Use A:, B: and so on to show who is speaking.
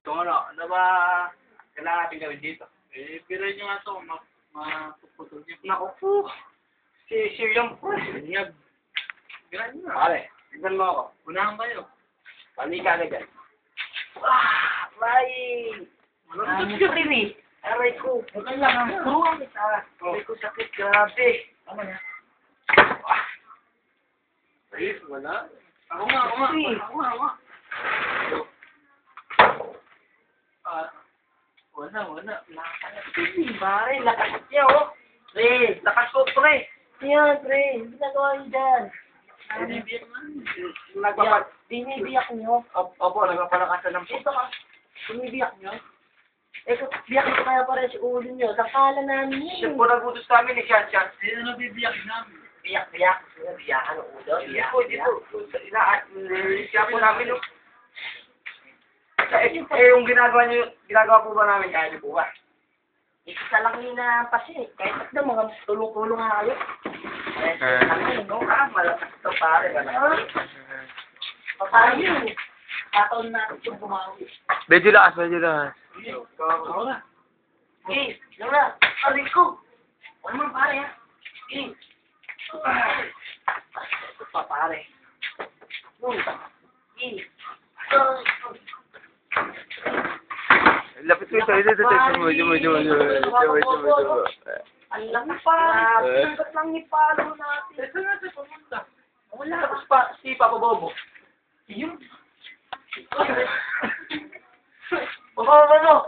A: So ano ba kailangan natin gawin dito? Eh, piray nyo nga ito, mapuputol nyo. Naku po, si yung Yan. Ganyan nyo. Pare, tignan mo ako. Unahan kayo. Pali ka na dyan.
B: May! Ano ka rin eh? Aray ko. Wala lang ang turuan kita. Aray ko sakit, grabe.
A: Tama na. Ayos, wala. Ako nga. Wala.
B: Pare, lakas niya oh.
A: Pre, lakas ko, pre.
B: Yan, pre. Ginagawa niyo dyan. Binibiyak niyo.
A: Opo, nagpapalakasan ng
B: Ito ka. Binibiyak niyo. Eh, biyak niyo kaya pare si ulo niyo. Sakala namin.
A: Siya po nagutos namin ni Sian. Sino nabibiyak namin?
B: Biyak. Biyakan ang ulo.
A: Hindi po. Siya po namin, no? Yung ginagawa po ba namin, kaya niyo po ba?
B: Isa lang yun na pasi. Kahit at na mga tulong-tulong nga kayo. Malakas ito pare. Paano yun? Kataon natin yung bumawi.
C: Medyo lakas.
A: Ako na.
B: Eh, Laura, aray ko. Ano man pare ha? Eh. Ito pa pare.
C: Lapit ko ito. Medyo.
B: Ang laki pa. Sundat lang ipalo natin.
A: Ito na ito, pumunta.
B: Wala.
A: Tapos pa, si Papa Bobo.
B: Yung. Baba.